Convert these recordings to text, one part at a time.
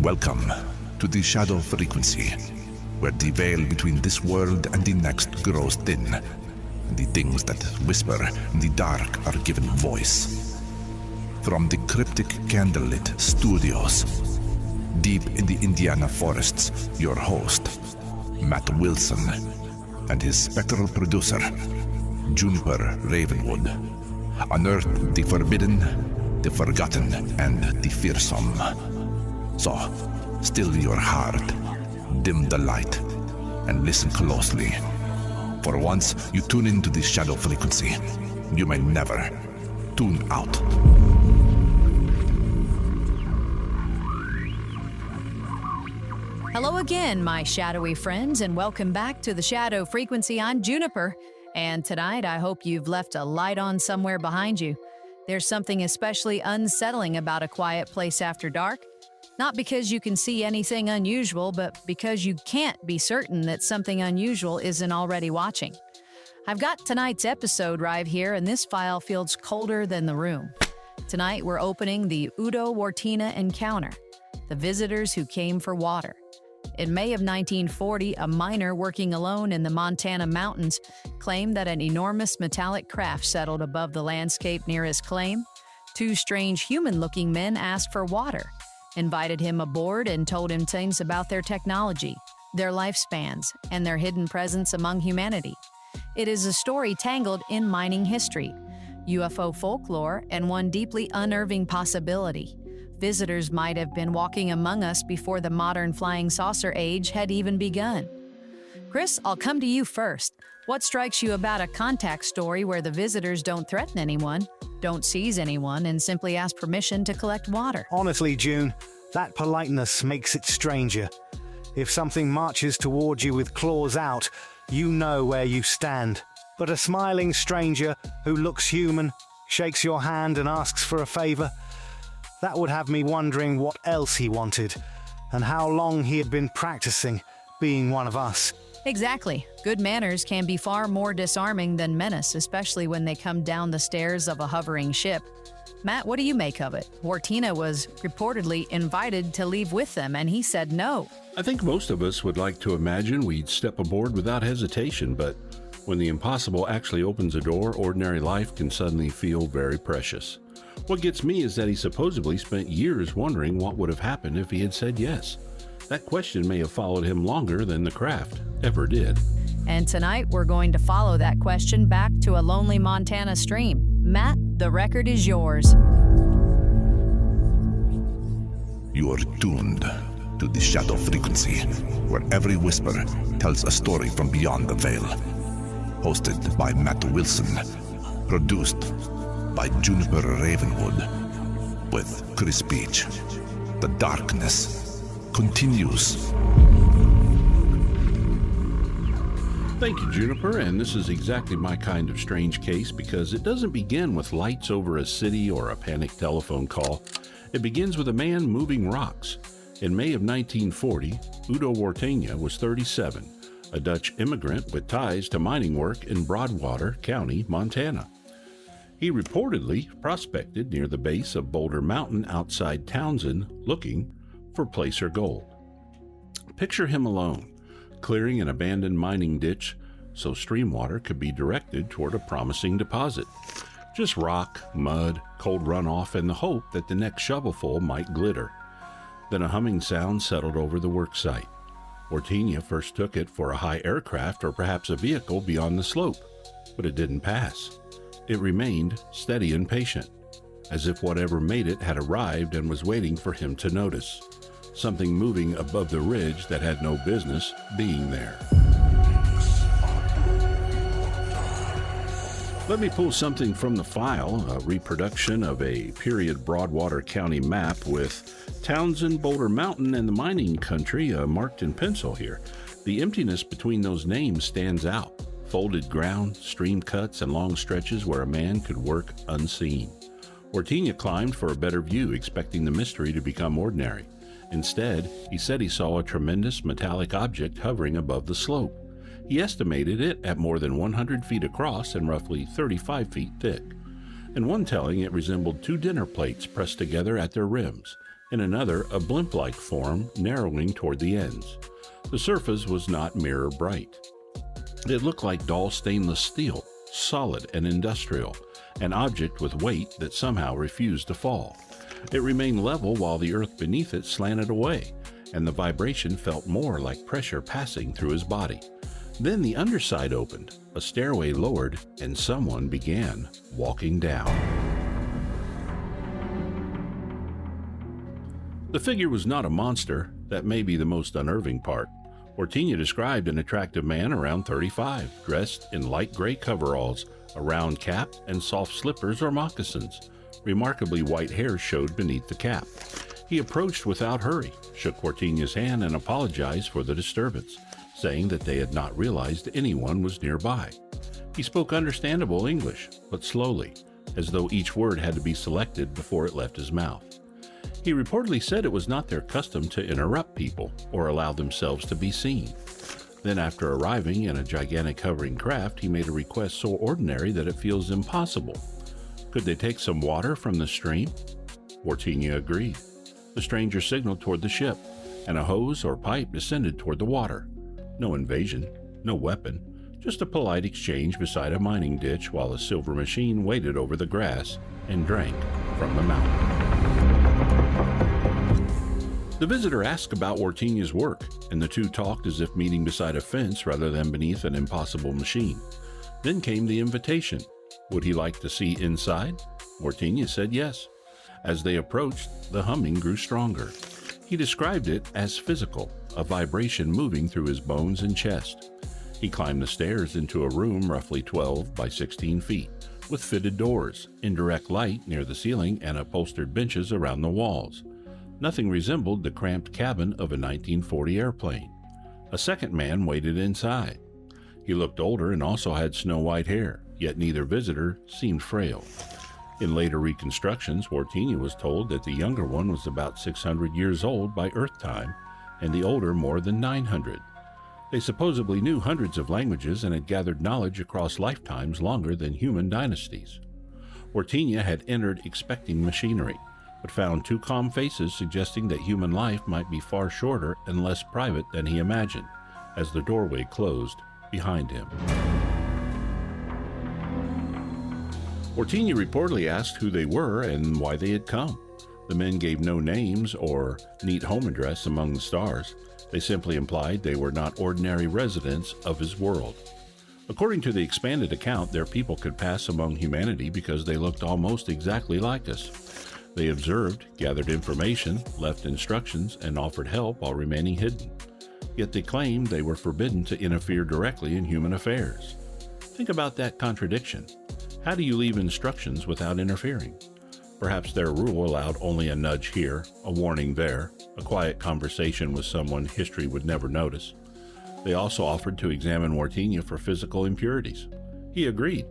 Welcome to the shadow frequency, where the veil between this world and the next grows thin, and the things that whisper in the dark are given voice. From the cryptic candlelit studios, deep in the Indiana forests, your host, Matt Wilson, and his spectral producer, Juniper Ravenwood, unearth the forbidden, the forgotten, and the fearsome. So, still your heart, dim the light, and listen closely. For once you tune into the shadow frequency, you may never tune out. Hello again, my shadowy friends, and welcome back to the Shadow Frequency on Juniper. And tonight, I hope you've left a light on somewhere behind you. There's something especially unsettling about a quiet place after dark. Not because you can see anything unusual, but because you can't be certain that something unusual isn't already watching. I've got tonight's episode right here, and this file feels colder than the room. Tonight, we're opening the Udo Wartena encounter, the visitors who came for water. In May of 1940, a miner working alone in the Montana mountains claimed that an enormous metallic craft settled above the landscape near his claim. Two strange human-looking men asked for water, invited him aboard, and told him things about their technology, their lifespans, and their hidden presence among humanity. It is a story tangled in mining history, UFO folklore, and one deeply unnerving possibility. Visitors might have been walking among us before the modern flying saucer age had even begun. Chris, I'll come to you first. What strikes you about a contact story where the visitors don't threaten anyone, don't seize anyone, and simply ask permission to collect water? Honestly, June, that politeness makes it stranger. If something marches towards you with claws out, you know where you stand. But a smiling stranger who looks human, shakes your hand and asks for a favor, that would have me wondering what else he wanted, and how long he had been practicing being one of us. Exactly. Good manners can be far more disarming than menace, especially when they come down the stairs of a hovering ship. Matt, what do you make of it? Wartena was reportedly invited to leave with them, and he said no. I think most of us would like to imagine we'd step aboard without hesitation, but when the impossible actually opens a door, ordinary life can suddenly feel very precious. What gets me is that he supposedly spent years wondering what would have happened if he had said yes. That question may have followed him longer than the craft ever did. And tonight, we're going to follow that question back to a lonely Montana stream. Matt, the record is yours. You are tuned to the shadow frequency, where every whisper tells a story from beyond the veil. Hosted by Matt Wilson. Produced by Juniper Ravenwood. With Chris Beach. The darkness continues. Thank you, Juniper, and this is exactly my kind of strange case because it doesn't begin with lights over a city or a panicked telephone call. It begins with a man moving rocks. In May of 1940, Udo Wartena was 37, a Dutch immigrant with ties to mining work in Broadwater County, Montana. He reportedly prospected near the base of Boulder Mountain outside Townsend looking for placer gold. Picture him alone, clearing an abandoned mining ditch so stream water could be directed toward a promising deposit. Just rock, mud, cold runoff, and the hope that the next shovelful might glitter. Then a humming sound settled over the work site. Wartena first took it for a high aircraft or perhaps a vehicle beyond the slope, but it didn't pass. It remained steady and patient, as if whatever made it had arrived and was waiting for him to notice. Something moving above the ridge that had no business being there. Let me pull something from the file, a reproduction of a period Broadwater County map with Townsend, Boulder Mountain, and the mining country marked in pencil here. The emptiness between those names stands out. Folded ground, stream cuts, and long stretches where a man could work unseen. Wartena climbed for a better view, expecting the mystery to become ordinary. Instead, he said he saw a tremendous metallic object hovering above the slope. He estimated it at more than 100 feet across and roughly 35 feet thick. In one telling, it resembled two dinner plates pressed together at their rims. In another, a blimp-like form narrowing toward the ends. The surface was not mirror bright. It looked like dull stainless steel, solid and industrial, an object with weight that somehow refused to fall. It remained level while the earth beneath it slanted away, and the vibration felt more like pressure passing through his body. Then the underside opened, a stairway lowered, and someone began walking down. The figure was not a monster. That may be the most unnerving part. Wartena described an attractive man around 35, dressed in light gray coveralls, a round cap, and soft slippers or moccasins. Remarkably white hair showed beneath the cap. He approached without hurry, shook Wartena's hand, and apologized for the disturbance, saying that they had not realized anyone was nearby. He spoke understandable English, but slowly, as though each word had to be selected before it left his mouth. He reportedly said it was not their custom to interrupt people or allow themselves to be seen. Then, after arriving in a gigantic hovering craft, he made a request so ordinary that it feels impossible. Could they take some water from the stream? Wartena agreed. The stranger signaled toward the ship, and a hose or pipe descended toward the water. No invasion, no weapon, just a polite exchange beside a mining ditch while a silver machine waited over the grass and drank from the mountain. The visitor asked about Wartena's work, and the two talked as if meeting beside a fence rather than beneath an impossible machine. Then came the invitation. Would he like to see inside? Wartena said yes. As they approached, the humming grew stronger. He described it as physical, a vibration moving through his bones and chest. He climbed the stairs into a room roughly 12 by 16 feet, with fitted doors, indirect light near the ceiling, and upholstered benches around the walls. Nothing resembled the cramped cabin of a 1940 airplane. A second man waited inside. He looked older and also had snow-white hair, yet neither visitor seemed frail. In later reconstructions, Wartena was told that the younger one was about 600 years old by Earth time, and the older more than 900. They supposedly knew hundreds of languages and had gathered knowledge across lifetimes longer than human dynasties. Wartena had entered expecting machinery, but found two calm faces suggesting that human life might be far shorter and less private than he imagined, as the doorway closed behind him. Wartena reportedly asked who they were and why they had come. The men gave no names or neat home address among the stars. They simply implied they were not ordinary residents of his world. According to the expanded account, their people could pass among humanity because they looked almost exactly like us. They observed, gathered information, left instructions, and offered help while remaining hidden. Yet they claimed they were forbidden to interfere directly in human affairs. Think about that contradiction. How do you leave instructions without interfering? Perhaps their rule allowed only a nudge here, a warning there, a quiet conversation with someone history would never notice. They also offered to examine Wartena for physical impurities. He agreed,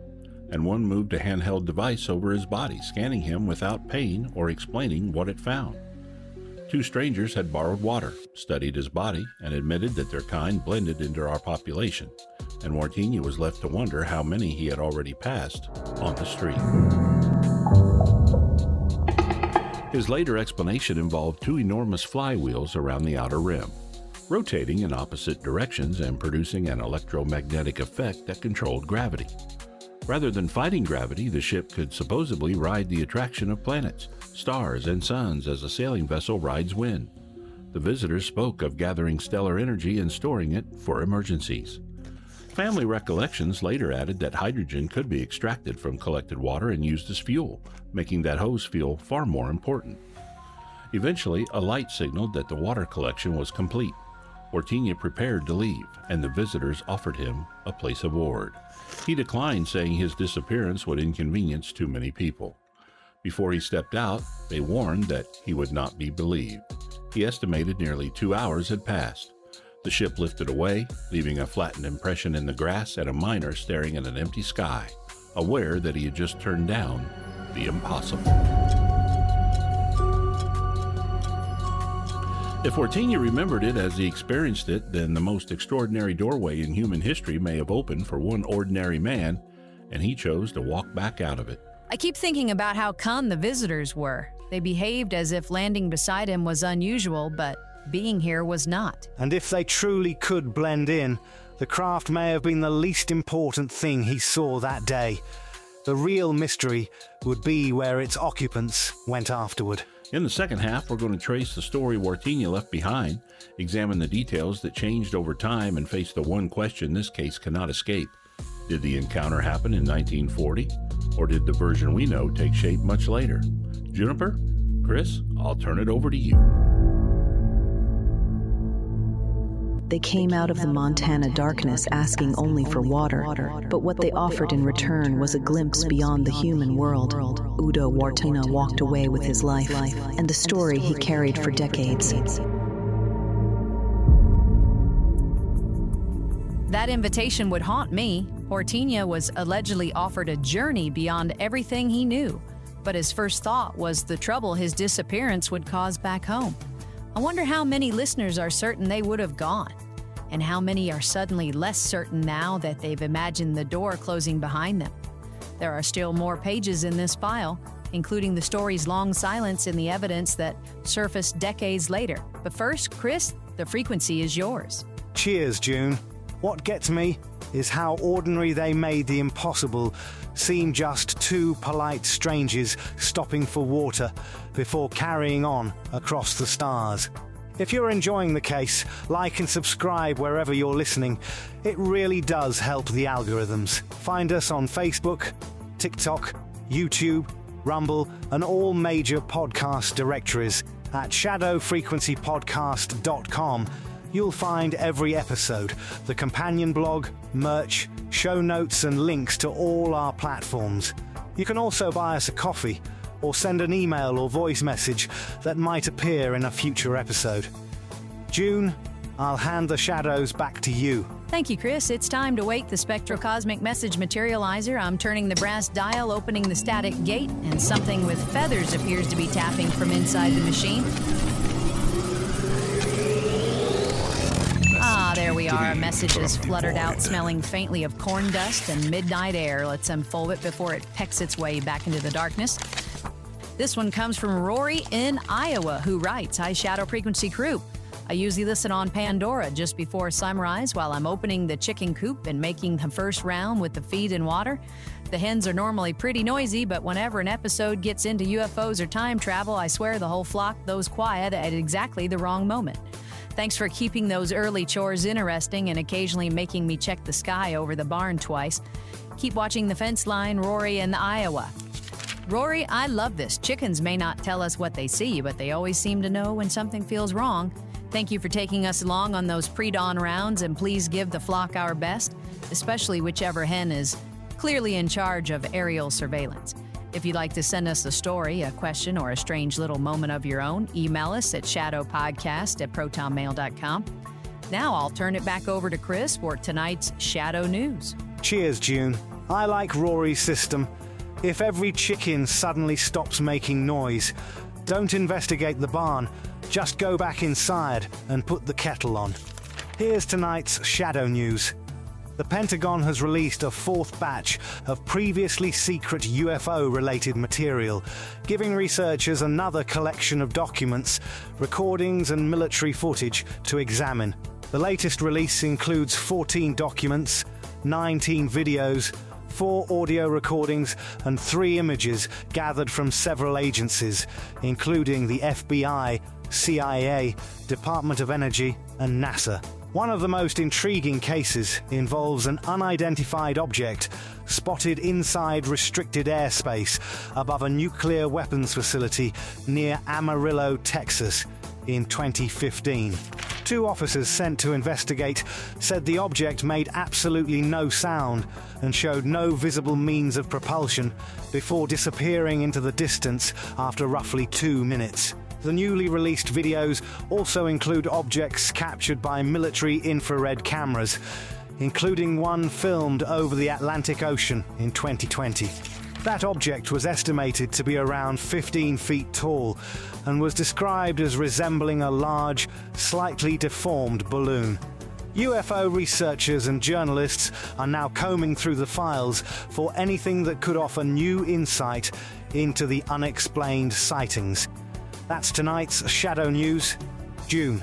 and one moved a handheld device over his body, scanning him without pain or explaining what it found. Two strangers had borrowed water, studied his body, and admitted that their kind blended into our population, and Wartena was left to wonder how many he had already passed on the street. His later explanation involved two enormous flywheels around the outer rim, rotating in opposite directions and producing an electromagnetic effect that controlled gravity. Rather than fighting gravity, the ship could supposedly ride the attraction of planets, stars, and suns as a sailing vessel rides wind. The visitors spoke of gathering stellar energy and storing it for emergencies. Family recollections later added that hydrogen could be extracted from collected water and used as fuel, making that hose feel far more important. Eventually, a light signaled that the water collection was complete. Wartena prepared to leave, and the visitors offered him a place aboard. He declined, saying his disappearance would inconvenience too many people. Before he stepped out, they warned that he would not be believed. He estimated nearly 2 hours had passed. The ship lifted away, leaving a flattened impression in the grass and a miner staring at an empty sky, aware that he had just turned down the impossible. If Wartena remembered it as he experienced it, then the most extraordinary doorway in human history may have opened for one ordinary man, and he chose to walk back out of it. I keep thinking about how calm the visitors were. They behaved as if landing beside him was unusual, but being here was not. And if they truly could blend in, the craft may have been the least important thing he saw that day. The real mystery would be where its occupants went afterward. In the second half, we're going to trace the story Wartena left behind, examine the details that changed over time, and face the one question this case cannot escape. Did the encounter happen in 1940? Or did the version we know take shape much later? Juniper? Chris, I'll turn it over to you. They came out of the Montana darkness asking only for water, but what they offered in return was a glimpse beyond the human world. Udo Wartena walked away with his life, and the story he carried for decades. That invitation would haunt me. Wartena was allegedly offered a journey beyond everything he knew, but his first thought was the trouble his disappearance would cause back home. I wonder how many listeners are certain they would have gone, and how many are suddenly less certain now that they've imagined the door closing behind them. There are still more pages in this file, including the story's long silence and the evidence that surfaced decades later. But first, Chris, the frequency is yours. Cheers, June. What gets me is how ordinary they made the impossible seem just two polite strangers stopping for water before carrying on across the stars. If you're enjoying the case, like and subscribe wherever you're listening. It really does help the algorithms. Find us on Facebook, TikTok, YouTube, Rumble, and all major podcast directories. At shadowfrequencypodcast.com, you'll find every episode, the companion blog, merch, show notes, and links to all our platforms. You can also buy us a coffee or send an email or voice message that might appear in a future episode. June, I'll hand the shadows back to you. Thank you, Chris. It's time to wake the spectrocosmic message materializer. I'm turning the brass dial, opening the static gate, and something with feathers appears to be tapping from inside the machine. There we are. A message has fluttered out, smelling faintly of corn dust and midnight air. Let's unfold it before it pecks its way back into the darkness. This one comes from Rory in Iowa, who writes, "Hi, Shadow Frequency crew. I usually listen on Pandora just before sunrise while I'm opening the chicken coop and making the first round with the feed and water. The hens are normally pretty noisy, but whenever an episode gets into UFOs or time travel, I swear the whole flock goes quiet at exactly the wrong moment. Thanks for keeping those early chores interesting and occasionally making me check the sky over the barn twice. Keep watching the fence line, Rory in Iowa." Rory, I love this. Chickens may not tell us what they see, but they always seem to know when something feels wrong. Thank you for taking us along on those pre-dawn rounds, and please give the flock our best, especially whichever hen is clearly in charge of aerial surveillance. If you'd like to send us a story, a question, or a strange little moment of your own, email us at shadowpodcast@protonmail.com. Now I'll turn it back over to Chris for tonight's Shadow News. Cheers, June. I like Rory's system. If every chicken suddenly stops making noise, don't investigate the barn. Just go back inside and put the kettle on. Here's tonight's Shadow News. The Pentagon has released a fourth batch of previously secret UFO-related material, giving researchers another collection of documents, recordings, and military footage to examine. The latest release includes 14 documents, 19 videos, 4 audio recordings, and 3 images gathered from several agencies, including the FBI, CIA, Department of Energy, and NASA. One of the most intriguing cases involves an unidentified object spotted inside restricted airspace above a nuclear weapons facility near Amarillo, Texas, in 2015. 2 officers sent to investigate said the object made absolutely no sound and showed no visible means of propulsion before disappearing into the distance after roughly 2 minutes. The newly released videos also include objects captured by military infrared cameras, including one filmed over the Atlantic Ocean in 2020. That object was estimated to be around 15 feet tall and was described as resembling a large, slightly deformed balloon. UFO researchers and journalists are now combing through the files for anything that could offer new insight into the unexplained sightings. That's tonight's Shadow News. June,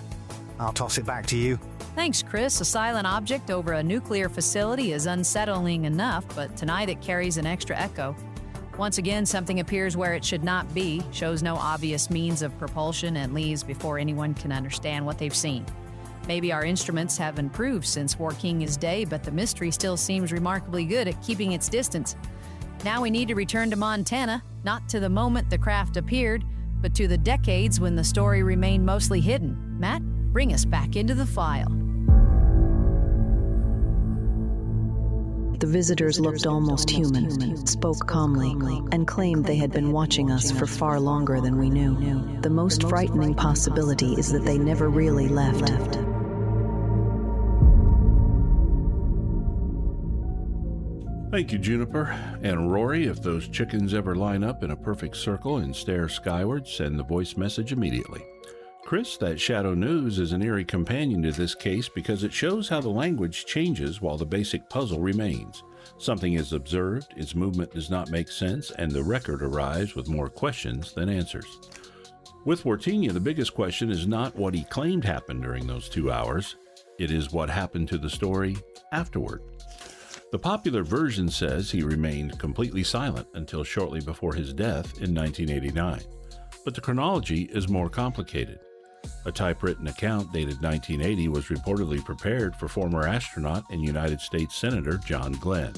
I'll toss it back to you. Thanks, Chris. A silent object over a nuclear facility is unsettling enough, but tonight it carries an extra echo. Once again, something appears where it should not be, shows no obvious means of propulsion, and leaves before anyone can understand what they've seen. Maybe our instruments have improved since Wartenia's day, but the mystery still seems remarkably good at keeping its distance. Now we need to return to Montana, not to the moment the craft appeared, but to the decades when the story remained mostly hidden. Matt, bring us back into the file. The visitors looked almost human, spoke calmly, and claimed they had been watching us for far longer than we knew. The most frightening possibility is that they never really left. Thank you, Juniper. And Rory, if those chickens ever line up in a perfect circle and stare skyward, send the voice message immediately. Chris, that Shadow News is an eerie companion to this case because it shows how the language changes while the basic puzzle remains. Something is observed, its movement does not make sense, and the record arrives with more questions than answers. With Wartena, the biggest question is not what he claimed happened during those 2 hours. It is what happened to the story afterward. The popular version says he remained completely silent until shortly before his death in 1989. But the chronology is more complicated. A typewritten account dated 1980 was reportedly prepared for former astronaut and United States Senator John Glenn.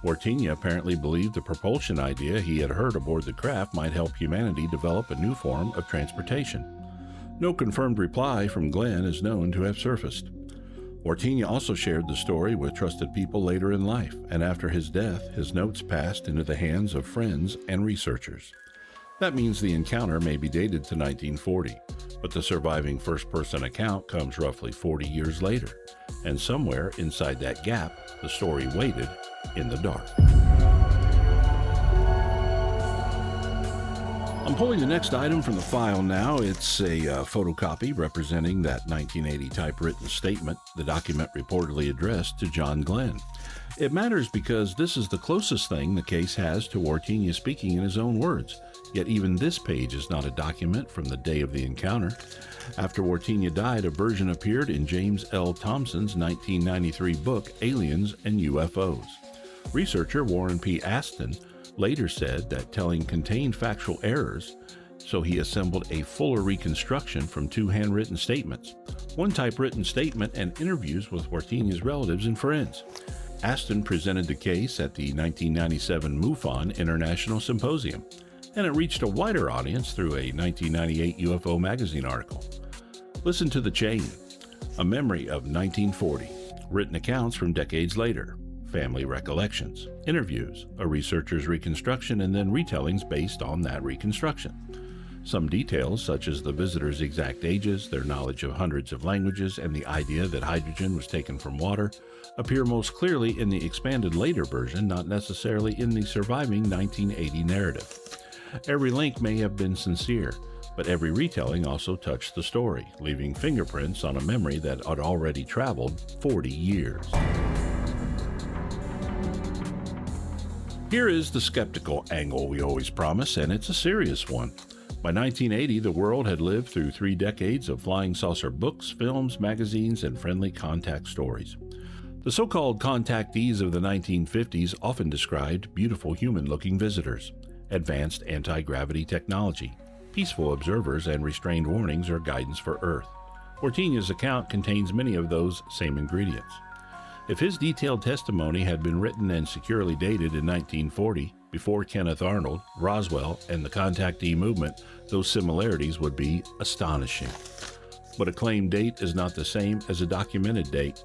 Wartena apparently believed the propulsion idea he had heard aboard the craft might help humanity develop a new form of transportation. No confirmed reply from Glenn is known to have surfaced. Wartena also shared the story with trusted people later in life, and after his death, his notes passed into the hands of friends and researchers. That means the encounter may be dated to 1940, but the surviving first-person account comes roughly 40 years later, and somewhere inside that gap, the story waited in the dark. I'm pulling the next item from the file now. It's a photocopy representing that 1980 typewritten statement, the document reportedly addressed to John Glenn. It matters because this is the closest thing the case has to Wartena speaking in his own words. Yet even this page is not a document from the day of the encounter. After Wartena died, a version appeared in James L. Thompson's 1993 book, Aliens and UFOs. Researcher Warren P. Aston later said that telling contained factual errors, so he assembled a fuller reconstruction from 2 handwritten statements, 1 typewritten statement, and interviews with Wartena's relatives and friends. Aston presented the case at the 1997 MUFON International Symposium, and it reached a wider audience through a 1998 UFO magazine article. Listen to the chain. A memory of 1940, written accounts from decades later, family recollections, interviews, a researcher's reconstruction, and then retellings based on that reconstruction. Some details, such as the visitors' exact ages, their knowledge of hundreds of languages, and the idea that hydrogen was taken from water, appear most clearly in the expanded later version, not necessarily in the surviving 1980 narrative. Every link may have been sincere, but every retelling also touched the story, leaving fingerprints on a memory that had already traveled 40 years. Here is the skeptical angle we always promise, and it's a serious one. By 1980, the world had lived through 3 decades of flying saucer books, films, magazines, and friendly contact stories. The so-called contactees of the 1950s often described beautiful human-looking visitors, advanced anti-gravity technology, peaceful observers, and restrained warnings or guidance for Earth. Wartena's account contains many of those same ingredients. If his detailed testimony had been written and securely dated in 1940, before Kenneth Arnold, Roswell, and the contactee movement, those similarities would be astonishing. But a claimed date is not the same as a documented date.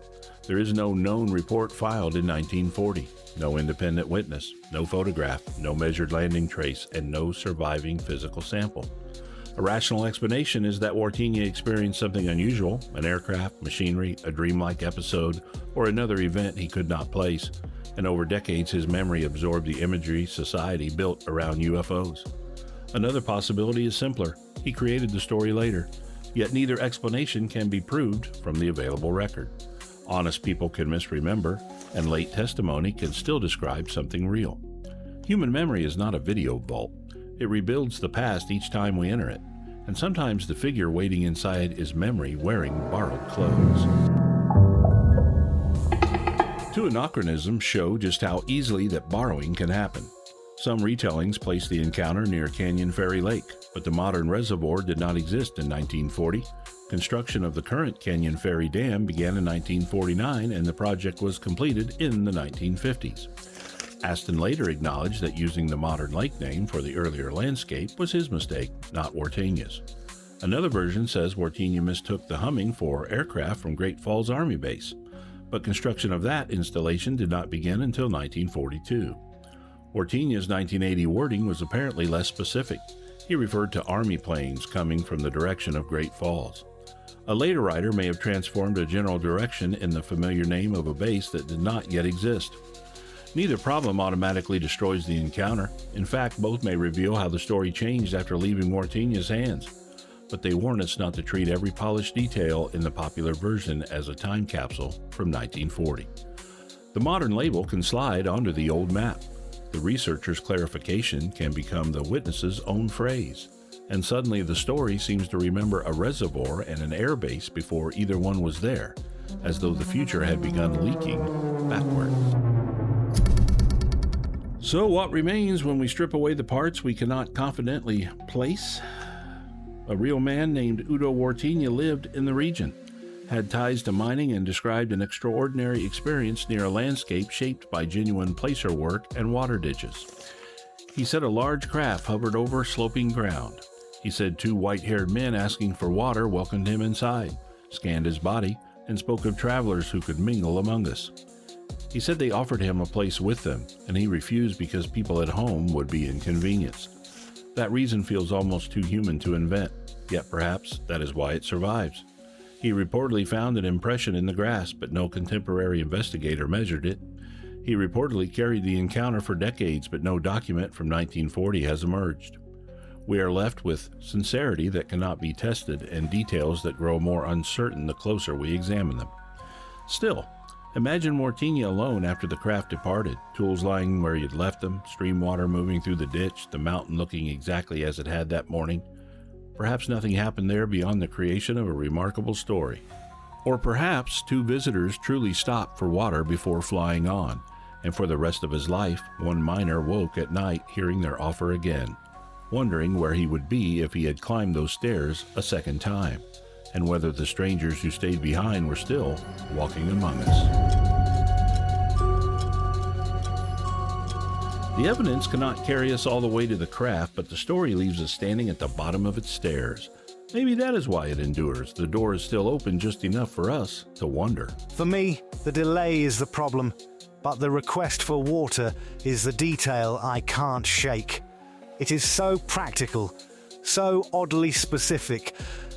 There is no known report filed in 1940, no independent witness, no photograph, no measured landing trace, and no surviving physical sample. A rational explanation is that Wartena experienced something unusual, an aircraft, machinery, a dreamlike episode, or another event he could not place, and over decades his memory absorbed the imagery society built around UFOs. Another possibility is simpler. He created the story later, yet neither explanation can be proved from the available record. Honest people can misremember, and late testimony can still describe something real. Human memory is not a video vault. It rebuilds the past each time we enter it, and sometimes the figure waiting inside is memory wearing borrowed clothes. Two anachronisms show just how easily that borrowing can happen. Some retellings place the encounter near Canyon Ferry Lake, but the modern reservoir did not exist in 1940. Construction of the current Canyon Ferry Dam began in 1949, and the project was completed in the 1950s. Aston later acknowledged that using the modern lake name for the earlier landscape was his mistake, not Wartena's. Another version says Wartena mistook the humming for aircraft from Great Falls Army Base, but construction of that installation did not begin until 1942. Wartena's 1980 wording was apparently less specific. He referred to Army planes coming from the direction of Great Falls. A later writer may have transformed a general direction in the familiar name of a base that did not yet exist. Neither problem automatically destroys the encounter. In fact, both may reveal how the story changed after leaving Wartena's hands. But they warn us not to treat every polished detail in the popular version as a time capsule from 1940. The modern label can slide onto the old map. The researcher's clarification can become the witness's own phrase, and suddenly the story seems to remember a reservoir and an air base before either one was there, as though the future had begun leaking backward. So what remains when we strip away the parts we cannot confidently place? A real man named Udo Wartena lived in the region, had ties to mining, and described an extraordinary experience near a landscape shaped by genuine placer work and water ditches. He said a large craft hovered over sloping ground. He said two white-haired men asking for water welcomed him inside, scanned his body, and spoke of travelers who could mingle among us. He said they offered him a place with them, and he refused because people at home would be inconvenienced. That reason feels almost too human to invent, yet perhaps that is why it survives. He reportedly found an impression in the grass, but no contemporary investigator measured it. He reportedly carried the encounter for decades, but no document from 1940 has emerged. We are left with sincerity that cannot be tested and details that grow more uncertain the closer we examine them. Still, imagine Wartena alone after the craft departed, tools lying where you'd left them, stream water moving through the ditch, the mountain looking exactly as it had that morning. Perhaps nothing happened there beyond the creation of a remarkable story. Or perhaps two visitors truly stopped for water before flying on, and for the rest of his life, one miner woke at night hearing their offer again, wondering where he would be if he had climbed those stairs a second time, and whether the strangers who stayed behind were still walking among us. The evidence cannot carry us all the way to the craft, but the story leaves us standing at the bottom of its stairs. Maybe that is why it endures. The door is still open just enough for us to wonder. For me, the delay is the problem, but the request for water is the detail I can't shake. It is so practical, so oddly specific,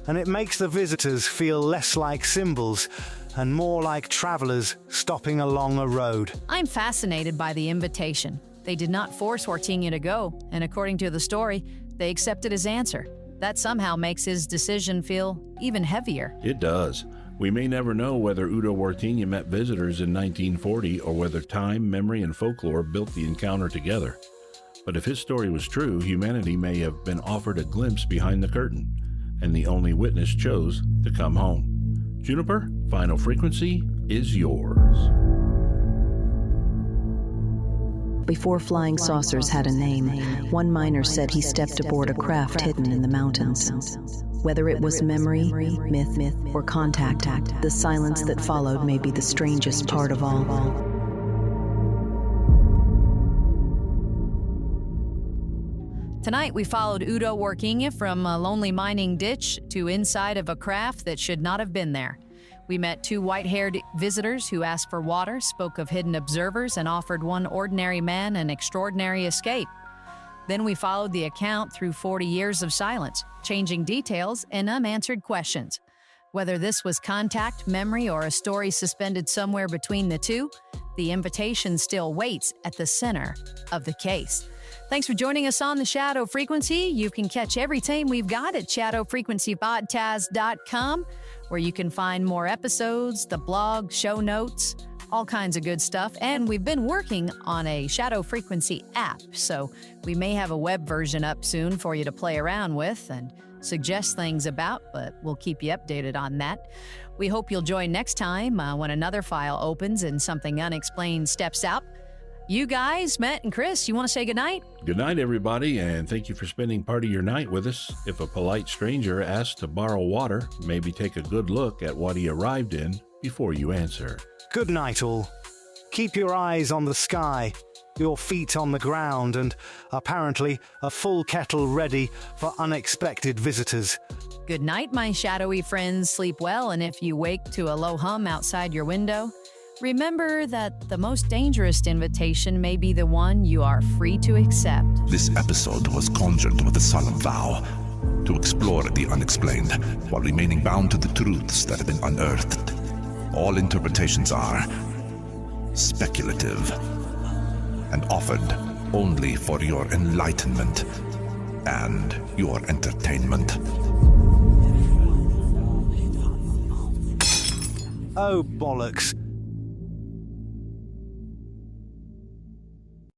and it makes the visitors feel less like symbols and more like travelers stopping along a road. I'm fascinated by the invitation. They did not force Wartena to go, and according to the story, they accepted his answer. That somehow makes his decision feel even heavier. It does. We may never know whether Udo Wartena met visitors in 1940 or whether time, memory, and folklore built the encounter together. But if his story was true, humanity may have been offered a glimpse behind the curtain, and the only witness chose to come home. Juniper, final frequency is yours. Before flying saucers had a name, one miner said he stepped aboard a craft hidden in the mountains. Whether it was memory, myth, or contact, the silence that followed may be the strangest part of all. Tonight, we followed Udo Wartena from a lonely mining ditch to inside of a craft that should not have been there. We met two white-haired visitors who asked for water, spoke of hidden observers, and offered one ordinary man an extraordinary escape. Then we followed the account through 40 years of silence, changing details and unanswered questions. Whether this was contact, memory, or a story suspended somewhere between the two, the invitation still waits at the center of the case. Thanks for joining us on The Shadow Frequency. You can catch everything we've got at shadowfrequencypodcast.com. where you can find more episodes, the blog, show notes, all kinds of good stuff. And we've been working on a Shadow Frequency app, so we may have a web version up soon for you to play around with and suggest things about, but we'll keep you updated on that. We hope you'll join next time when another file opens and something unexplained steps out. You guys, Matt and Chris, you want to say goodnight? Good night, everybody, and thank you for spending part of your night with us. If a polite stranger asks to borrow water, maybe take a good look at what he arrived in before you answer. Good night, all. Keep your eyes on the sky, your feet on the ground, and apparently a full kettle ready for unexpected visitors. Good night, my shadowy friends. Sleep well, and if you wake to a low hum outside your window, remember that the most dangerous invitation may be the one you are free to accept. This episode was conjured with a solemn vow to explore the unexplained while remaining bound to the truths that have been unearthed. All interpretations are speculative and offered only for your enlightenment and your entertainment. Oh, bollocks.